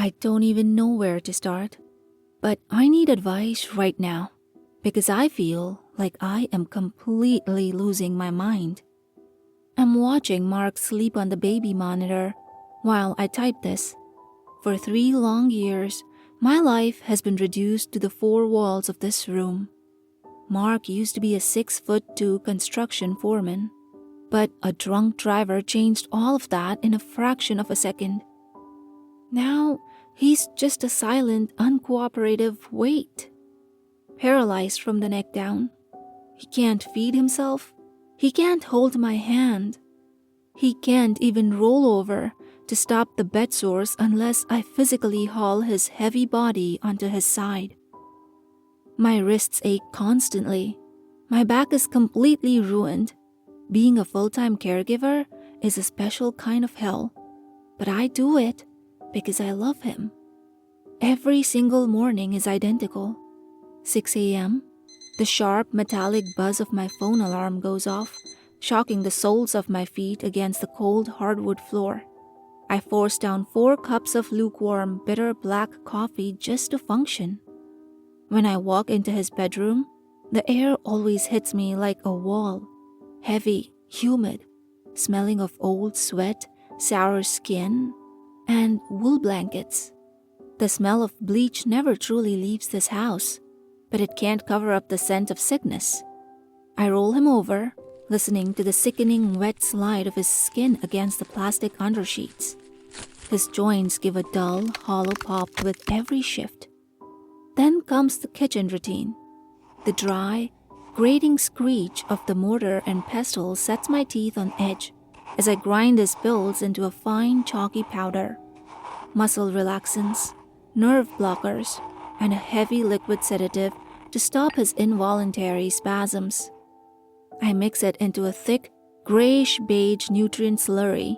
I don't even know where to start, but I need advice right now because I feel like I am completely losing my mind. I'm watching Mark sleep on the baby monitor while I type this. For 3 long years, my life has been reduced to the 4 walls of this room. Mark used to be a 6'2" construction foreman, but a drunk driver changed all of that in a fraction of a second. Now, he's just a silent, uncooperative weight. Paralyzed from the neck down. He can't feed himself. He can't hold my hand. He can't even roll over to stop the bed sores unless I physically haul his heavy body onto his side. My wrists ache constantly. My back is completely ruined. Being a full-time caregiver is a special kind of hell, but I do it because I love him. Every single morning is identical. 6 a.m., the sharp metallic buzz of my phone alarm goes off, shocking the soles of my feet against the cold hardwood floor. I force down 4 cups of lukewarm, bitter black coffee just to function. When I walk into his bedroom, the air always hits me like a wall, heavy, humid, smelling of old sweat, sour skin, and wool blankets. The smell of bleach never truly leaves this house, but it can't cover up the scent of sickness. I roll him over, listening to the sickening wet slide of his skin against the plastic undersheets. His joints give a dull, hollow pop with every shift. Then comes the kitchen routine. The dry, grating screech of the mortar and pestle sets my teeth on edge as I grind his pills into a fine, chalky powder. Muscle relaxants, nerve blockers, and a heavy liquid sedative to stop his involuntary spasms. I mix it into a thick, grayish-beige nutrient slurry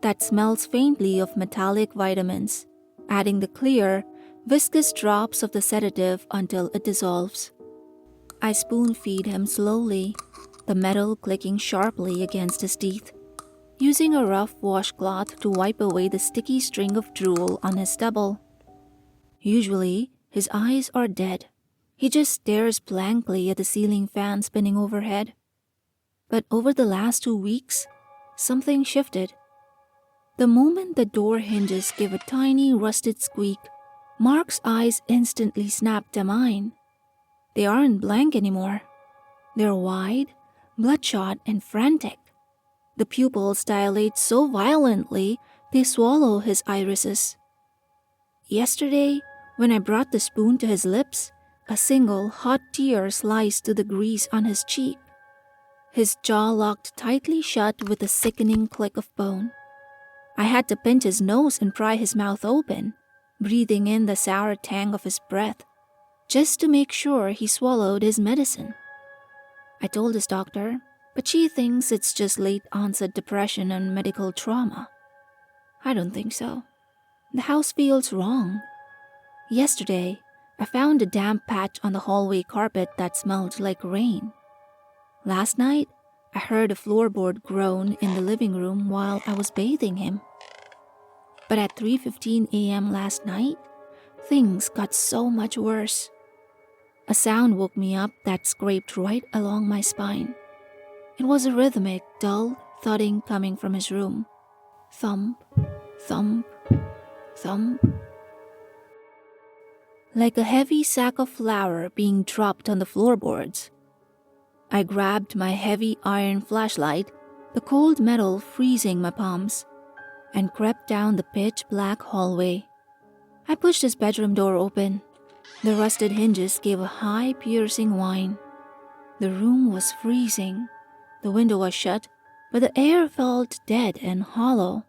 that smells faintly of metallic vitamins, adding the clear, viscous drops of the sedative until it dissolves. I spoon-feed him slowly, the metal clicking sharply against his teeth, using a rough washcloth to wipe away the sticky string of drool on his stubble. Usually, his eyes are dead. He just stares blankly at the ceiling fan spinning overhead. But over the last 2 weeks, something shifted. The moment the door hinges give a tiny rusted squeak, Mark's eyes instantly snap to mine. They aren't blank anymore. They're wide, bloodshot, and frantic. The pupils dilate so violently they swallow his irises. Yesterday, when I brought the spoon to his lips, a single hot tear sliced through the grease on his cheek. His jaw locked tightly shut with a sickening click of bone. I had to pinch his nose and pry his mouth open, breathing in the sour tang of his breath, just to make sure he swallowed his medicine. I told his doctor, but she thinks it's just late-onset depression and medical trauma. I don't think so. The house feels wrong. Yesterday, I found a damp patch on the hallway carpet that smelled like rain. Last night, I heard a floorboard groan in the living room while I was bathing him. But at 3:15 a.m. last night, things got so much worse. A sound woke me up that scraped right along my spine. It was a rhythmic, dull thudding coming from his room. Thump, thump, thump. Like a heavy sack of flour being dropped on the floorboards. I grabbed my heavy iron flashlight, the cold metal freezing my palms, and crept down the pitch-black hallway. I pushed his bedroom door open. The rusted hinges gave a high, piercing whine. The room was freezing. The window was shut, but the air felt dead and hollow.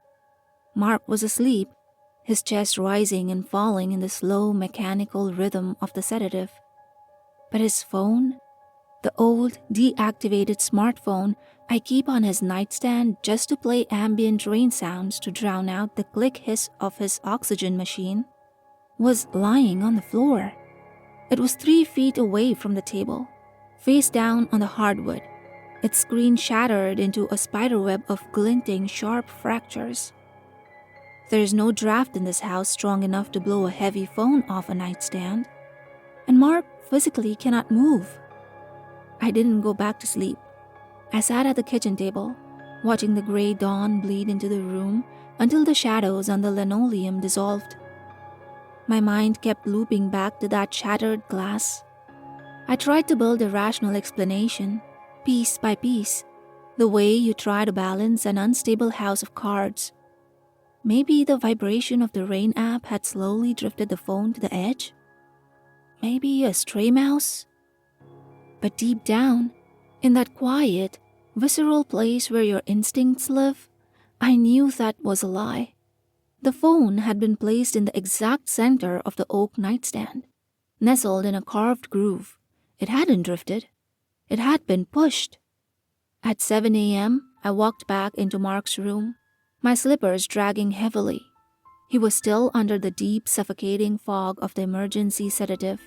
Mark was asleep, his chest rising and falling in the slow, mechanical rhythm of the sedative. But his phone, the old, deactivated smartphone I keep on his nightstand just to play ambient rain sounds to drown out the click hiss of his oxygen machine, was lying on the floor. It was 3 feet away from the table, face down on the hardwood, its screen shattered into a spiderweb of glinting, sharp fractures. There's no draft in this house strong enough to blow a heavy phone off a nightstand, and Mark physically cannot move. I didn't go back to sleep. I sat at the kitchen table, watching the gray dawn bleed into the room until the shadows on the linoleum dissolved. My mind kept looping back to that shattered glass. I tried to build a rational explanation, piece by piece, the way you try to balance an unstable house of cards. Maybe the vibration of the rain app had slowly drifted the phone to the edge? Maybe a stray mouse? But deep down, in that quiet, visceral place where your instincts live, I knew that was a lie. The phone had been placed in the exact center of the oak nightstand, nestled in a carved groove. It hadn't drifted. It had been pushed. At 7 a.m., I walked back into Mark's room, my slippers dragging heavily. He was still under the deep, suffocating fog of the emergency sedative.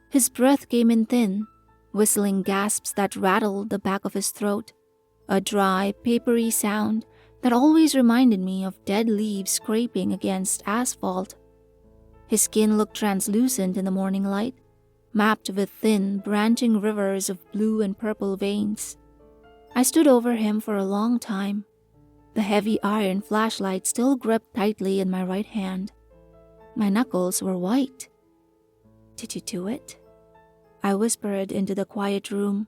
His breath came in thin, whistling gasps that rattled the back of his throat, a dry, papery sound that always reminded me of dead leaves scraping against asphalt. His skin looked translucent in the morning light, mapped with thin, branching rivers of blue and purple veins. I stood over him for a long time, the heavy iron flashlight still gripped tightly in my right hand. My knuckles were white. "Did you do it?" I whispered into the quiet room.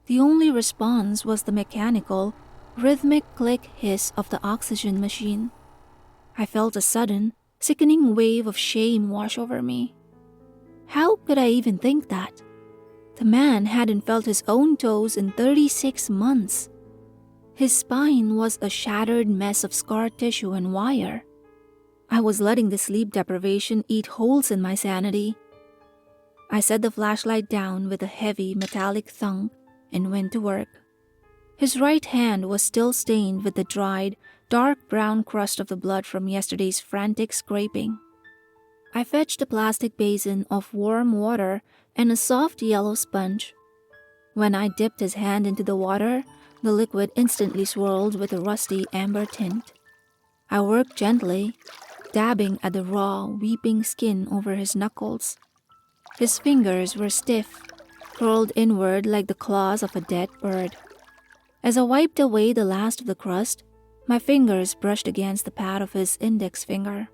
The only response was the mechanical, rhythmic click hiss of the oxygen machine. I felt a sudden, sickening wave of shame wash over me. How could I even think that? The man hadn't felt his own toes in 36 months. His spine was a shattered mess of scar tissue and wire. I was letting the sleep deprivation eat holes in my sanity. I set the flashlight down with a heavy metallic thunk and went to work. His right hand was still stained with the dried, dark brown crust of the blood from yesterday's frantic scraping. I fetched a plastic basin of warm water and a soft yellow sponge. When I dipped his hand into the water, the liquid instantly swirled with a rusty amber tint. I worked gently, dabbing at the raw, weeping skin over his knuckles. His fingers were stiff, curled inward like the claws of a dead bird. As I wiped away the last of the crust, my fingers brushed against the pad of his index finger.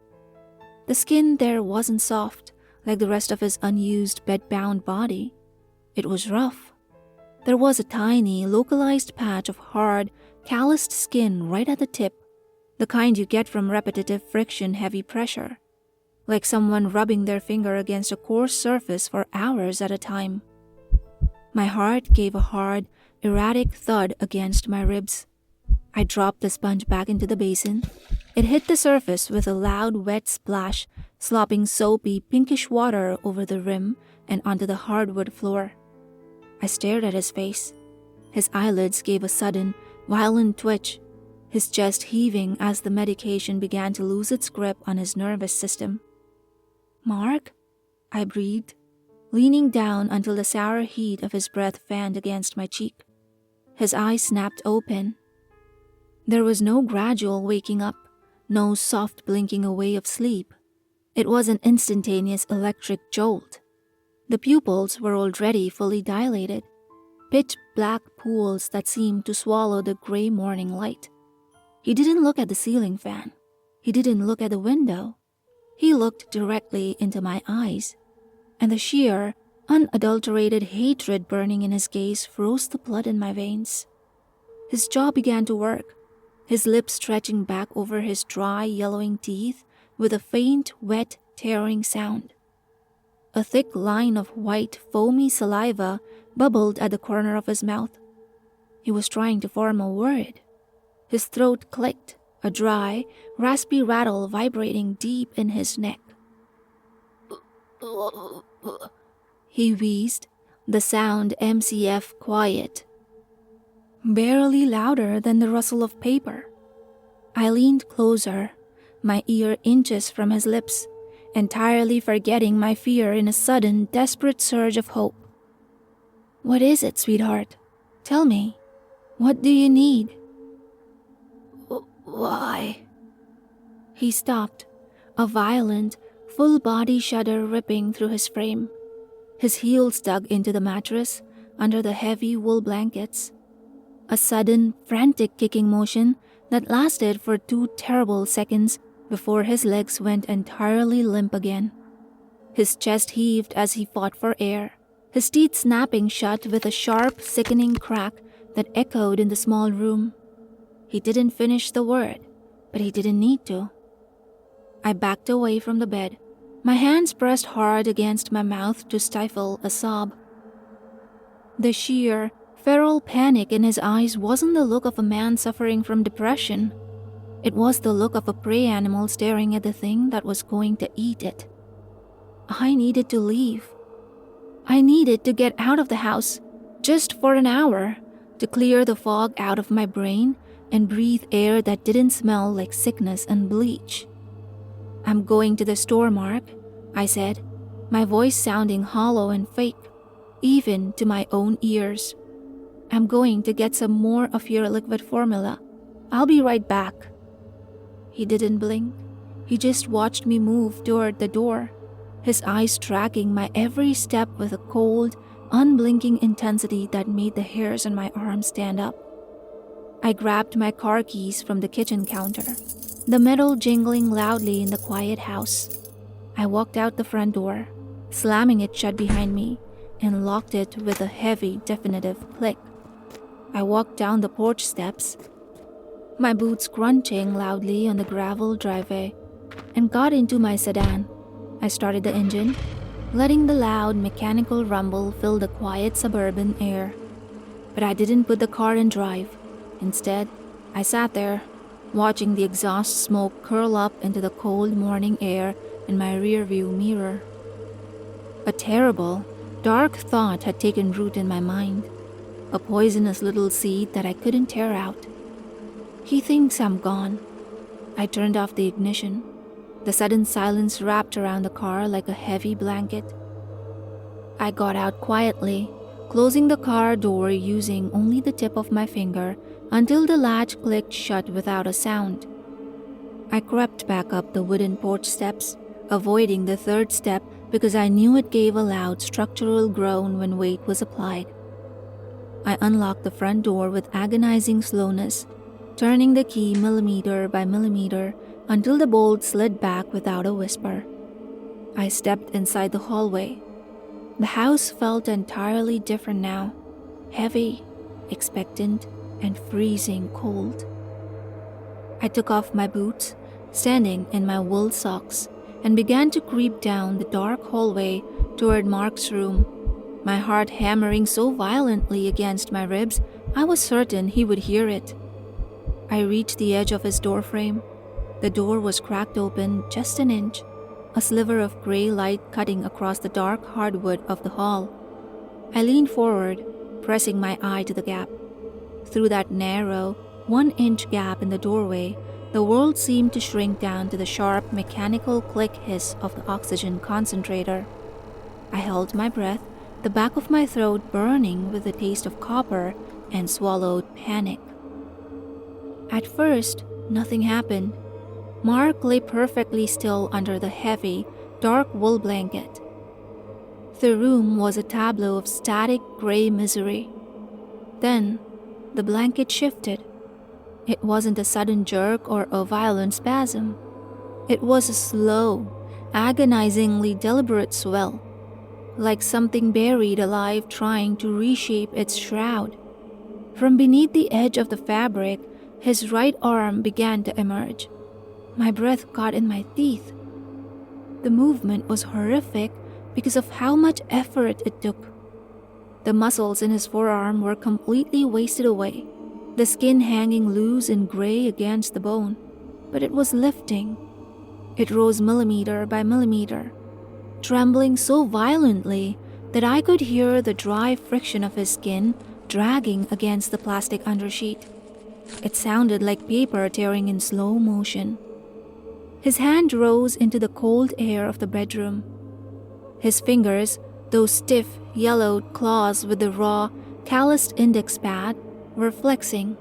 The skin there wasn't soft, like the rest of his unused bed-bound body. It was rough. There was a tiny, localized patch of hard, calloused skin right at the tip, the kind you get from repetitive friction-heavy pressure, like someone rubbing their finger against a coarse surface for hours at a time. My heart gave a hard, erratic thud against my ribs. I dropped the sponge back into the basin. It hit the surface with a loud, wet splash, slopping soapy, pinkish water over the rim and onto the hardwood floor. I stared at his face. His eyelids gave a sudden, violent twitch, his chest heaving as the medication began to lose its grip on his nervous system. "Mark?" I breathed, leaning down until the sour heat of his breath fanned against my cheek. His eyes snapped open. There was no gradual waking up, no soft blinking away of sleep. It was an instantaneous electric jolt. The pupils were already fully dilated, pitch-black pools that seemed to swallow the gray morning light. He didn't look at the ceiling fan. He didn't look at the window. He looked directly into my eyes, and the sheer, unadulterated hatred burning in his gaze froze the blood in my veins. His jaw began to work, his lips stretching back over his dry, yellowing teeth with a faint, wet, tearing sound. A thick line of white, foamy saliva bubbled at the corner of his mouth. He was trying to form a word. His throat clicked, a dry, raspy rattle vibrating deep in his neck. He wheezed, the sound MCF quiet, barely louder than the rustle of paper. I leaned closer, my ear inches from his lips, entirely forgetting my fear in a sudden, desperate surge of hope. "What is it, sweetheart? Tell me. What do you need?" "Why?" He stopped, a violent, full-body shudder ripping through his frame. His heels dug into the mattress under the heavy wool blankets. A sudden, frantic kicking motion that lasted for 2 terrible seconds before his legs went entirely limp again. His chest heaved as he fought for air, his teeth snapping shut with a sharp, sickening crack that echoed in the small room. He didn't finish the word, but he didn't need to. I backed away from the bed, my hands pressed hard against my mouth to stifle a sob. The sheer, feral panic in his eyes wasn't the look of a man suffering from depression. It was the look of a prey animal staring at the thing that was going to eat it. I needed to leave. I needed to get out of the house, just for an hour, to clear the fog out of my brain and breathe air that didn't smell like sickness and bleach. "I'm going to the store, Mark," I said, my voice sounding hollow and fake, even to my own ears. "I'm going to get some more of your liquid formula. I'll be right back." He didn't blink. He just watched me move toward the door, his eyes tracking my every step with a cold, unblinking intensity that made the hairs on my arms stand up. I grabbed my car keys from the kitchen counter, the metal jingling loudly in the quiet house. I walked out the front door, slamming it shut behind me, and locked it with a heavy, definitive click. I walked down the porch steps, my boots crunching loudly on the gravel driveway, and got into my sedan. I started the engine, letting the loud mechanical rumble fill the quiet suburban air. But I didn't put the car in drive. Instead, I sat there, watching the exhaust smoke curl up into the cold morning air in my rearview mirror. A terrible, dark thought had taken root in my mind, a poisonous little seed that I couldn't tear out. He thinks I'm gone. I turned off the ignition. The sudden silence wrapped around the car like a heavy blanket. I got out quietly, closing the car door using only the tip of my finger until the latch clicked shut without a sound. I crept back up the wooden porch steps, avoiding the third step because I knew it gave a loud structural groan when weight was applied. I unlocked the front door with agonizing slowness, turning the key millimeter by millimeter until the bolt slid back without a whisper. I stepped inside the hallway. The house felt entirely different now, heavy, expectant, and freezing cold. I took off my boots, standing in my wool socks, and began to creep down the dark hallway toward Mark's room, my heart hammering so violently against my ribs I was certain he would hear it. I reached the edge of his doorframe. The door was cracked open just an inch, a sliver of gray light cutting across the dark hardwood of the hall. I leaned forward, pressing my eye to the gap. Through that narrow, 1-inch gap in the doorway, the world seemed to shrink down to the sharp, mechanical click hiss of the oxygen concentrator. I held my breath, the back of my throat burning with the taste of copper, and swallowed panic. At first, nothing happened. Mark lay perfectly still under the heavy, dark wool blanket. The room was a tableau of static gray misery. Then, the blanket shifted. It wasn't a sudden jerk or a violent spasm. It was a slow, agonizingly deliberate swell, like something buried alive trying to reshape its shroud. From beneath the edge of the fabric, his right arm began to emerge. My breath caught in my teeth. The movement was horrific because of how much effort it took. The muscles in his forearm were completely wasted away, the skin hanging loose and gray against the bone, but it was lifting. It rose millimeter by millimeter, trembling so violently that I could hear the dry friction of his skin dragging against the plastic undersheet. It sounded like paper tearing in slow motion. His hand rose into the cold air of the bedroom. His fingers, those stiff, yellowed claws with the raw, calloused index pad, were flexing.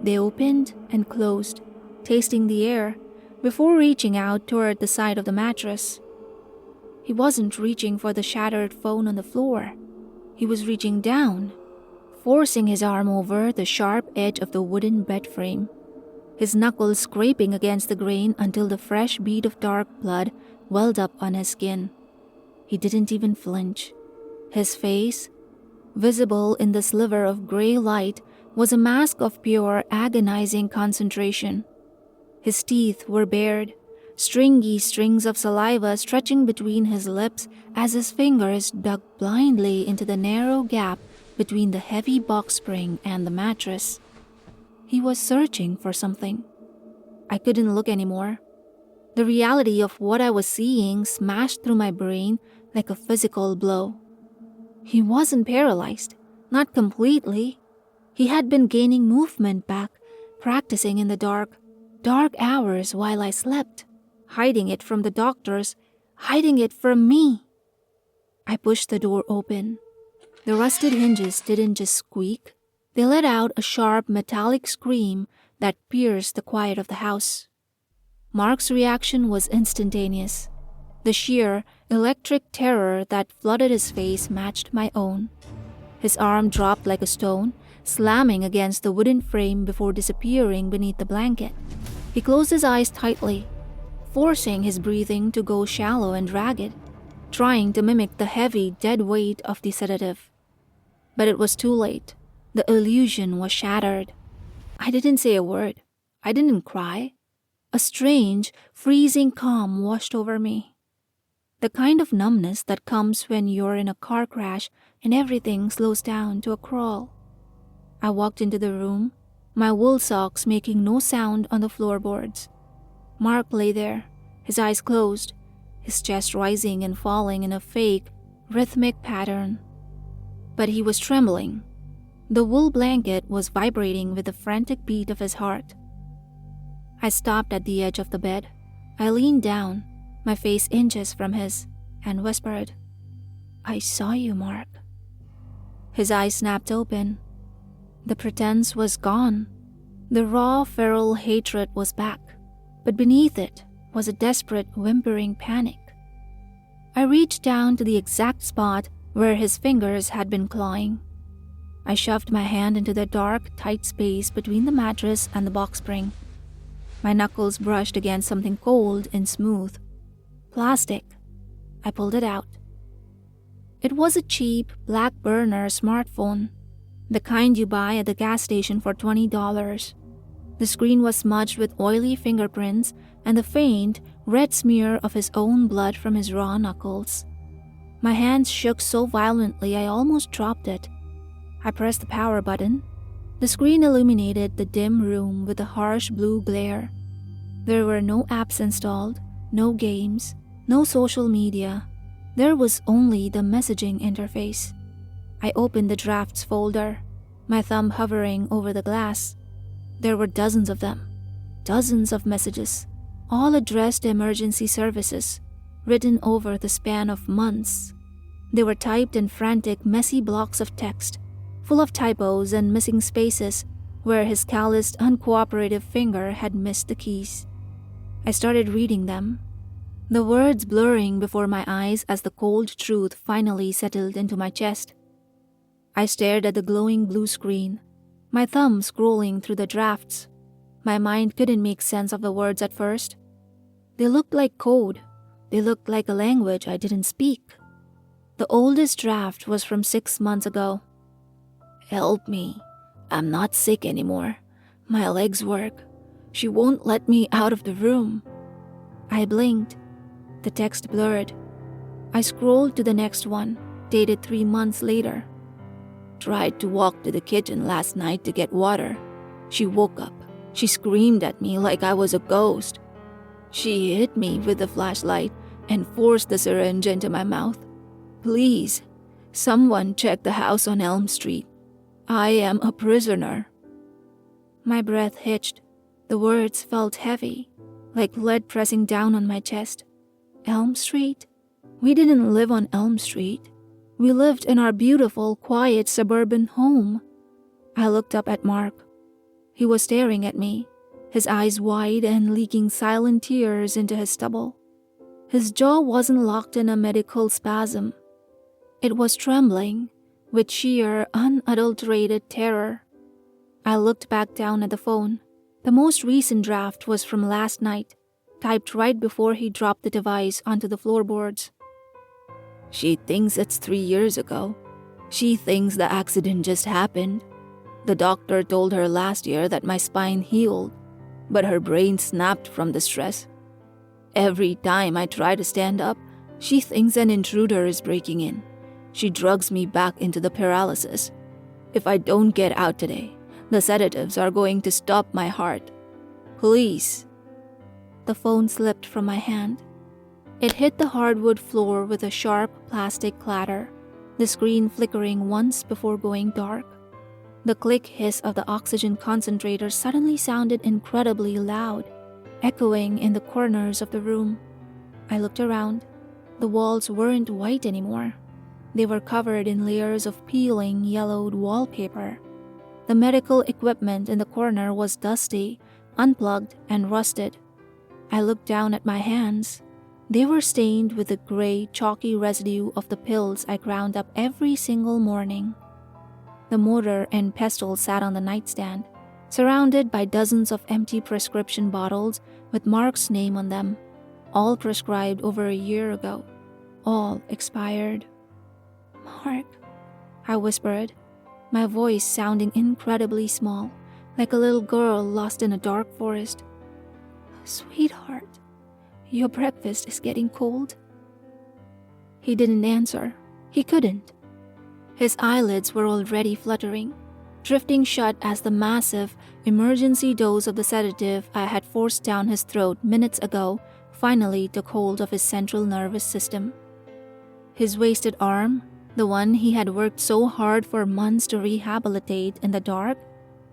They opened and closed, tasting the air, before reaching out toward the side of the mattress. He wasn't reaching for the shattered phone on the floor. He was reaching down, forcing his arm over the sharp edge of the wooden bed frame, his knuckles scraping against the grain until the fresh bead of dark blood welled up on his skin. He didn't even flinch. His face, visible in the sliver of gray light, was a mask of pure, agonizing concentration. His teeth were bared, stringy strings of saliva stretching between his lips as his fingers dug blindly into the narrow gap between the heavy box spring and the mattress. He was searching for something. I couldn't look anymore. The reality of what I was seeing smashed through my brain like a physical blow. He wasn't paralyzed, not completely. He had been gaining movement back, practicing in the dark hours while I slept, hiding it from the doctors, hiding it from me. I pushed the door open. The rusted hinges didn't just squeak, they let out a sharp metallic scream that pierced the quiet of the house. Mark's reaction was instantaneous. The sheer, electric terror that flooded his face matched my own. His arm dropped like a stone, slamming against the wooden frame before disappearing beneath the blanket. He closed his eyes tightly, forcing his breathing to go shallow and ragged, trying to mimic the heavy, dead weight of the sedative. But it was too late. The illusion was shattered. I didn't say a word. I didn't cry. A strange, freezing calm washed over me. The kind of numbness that comes when you're in a car crash and everything slows down to a crawl. I walked into the room, my wool socks making no sound on the floorboards. Mark lay there, his eyes closed, his chest rising and falling in a fake, rhythmic pattern. But he was trembling. The wool blanket was vibrating with the frantic beat of his heart. I stopped at the edge of the bed. I leaned down, my face inches from his, and whispered, "I saw you, Mark." His eyes snapped open. The pretense was gone. The raw, feral hatred was back, but beneath it was a desperate, whimpering panic. I reached down to the exact spot where his fingers had been clawing. I shoved my hand into the dark, tight space between the mattress and the box spring. My knuckles brushed against something cold and smooth. Plastic. I pulled it out. It was a cheap, black burner smartphone, the kind you buy at the gas station for $20. The screen was smudged with oily fingerprints and the faint, red smear of his own blood from his raw knuckles. My hands shook so violently I almost dropped it. I pressed the power button. The screen illuminated the dim room with a harsh blue glare. There were no apps installed, no games, no social media. There was only the messaging interface. I opened the drafts folder, my thumb hovering over the glass. There were dozens of them, dozens of messages, all addressed to emergency services, written over the span of months. They were typed in frantic, messy blocks of text, full of typos and missing spaces where his calloused, uncooperative finger had missed the keys. I started reading them, the words blurring before my eyes as the cold truth finally settled into my chest. I stared at the glowing blue screen, my thumb scrolling through the drafts. My mind couldn't make sense of the words at first. They looked like code. They looked like a language I didn't speak. The oldest draft was from 6 months ago. "Help me. I'm not sick anymore. My legs work. She won't let me out of the room." I blinked. The text blurred. I scrolled to the next one, dated 3 months later. "Tried to walk to the kitchen last night to get water. She woke up. She screamed at me like I was a ghost. She hit me with the flashlight and forced the syringe into my mouth. Please, someone check the house on Elm Street. I am a prisoner." My breath hitched. The words felt heavy, like lead pressing down on my chest. Elm Street? We didn't live on Elm Street. We lived in our beautiful, quiet suburban home. I looked up at Mark. He was staring at me, his eyes wide and leaking silent tears into his stubble. His jaw wasn't locked in a medical spasm. It was trembling with sheer, unadulterated terror. I looked back down at the phone. The most recent draft was from last night, typed right before he dropped the device onto the floorboards. She thinks it's 3 years ago. She thinks the accident just happened. The doctor told her last year that my spine healed, but her brain snapped from the stress. Every time I try to stand up, she thinks an intruder is breaking in. She drugs me back into the paralysis. If I don't get out today, the sedatives are going to stop my heart. Please. The phone slipped from my hand. It hit the hardwood floor with a sharp plastic clatter, the screen flickering once before going dark. The click hiss of the oxygen concentrator suddenly sounded incredibly loud, echoing in the corners of the room. I looked around. The walls weren't white anymore. They were covered in layers of peeling, yellowed wallpaper. The medical equipment in the corner was dusty, unplugged, and rusted. I looked down at my hands. They were stained with the gray, chalky residue of the pills I ground up every single morning. The mortar and pestle sat on the nightstand, surrounded by dozens of empty prescription bottles with Mark's name on them, all prescribed over a year ago, all expired. Mark, I whispered, my voice sounding incredibly small, like a little girl lost in a dark forest. Sweetheart, your breakfast is getting cold. He didn't answer. He couldn't. His eyelids were already fluttering, drifting shut as the massive, emergency dose of the sedative I had forced down his throat minutes ago finally took hold of his central nervous system. His wasted arm, the one he had worked so hard for months to rehabilitate in the dark,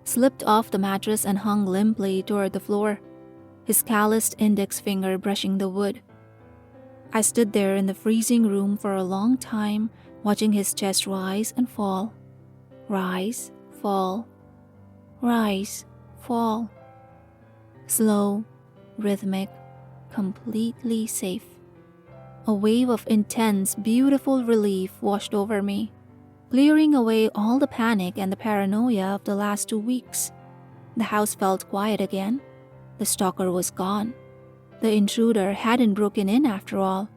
slipped off the mattress and hung limply toward the floor, his calloused index finger brushing the wood. I stood there in the freezing room for a long time, watching his chest rise and fall. Rise, fall. Rise, fall. Slow, rhythmic, completely safe. A wave of intense, beautiful relief washed over me, clearing away all the panic and the paranoia of the last 2 weeks. The house felt quiet again. The stalker was gone. The intruder hadn't broken in after all.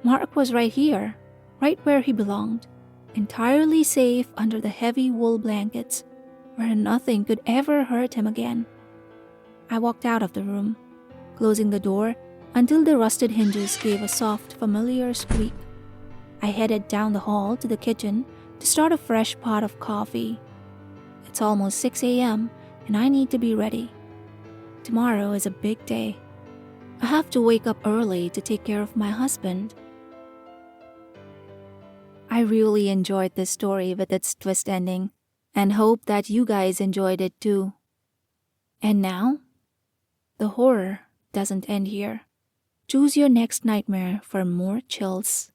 Mark was right here, right where he belonged, entirely safe under the heavy wool blankets, where nothing could ever hurt him again. I walked out of the room, closing the door until the rusted hinges gave a soft, familiar squeak. I headed down the hall to the kitchen to start a fresh pot of coffee. It's almost 6 a.m. and I need to be ready. Tomorrow is a big day. I have to wake up early to take care of my husband. I really enjoyed this story with its twist ending, and hope that you guys enjoyed it too. And now, the horror doesn't end here. Choose your next nightmare for more chills.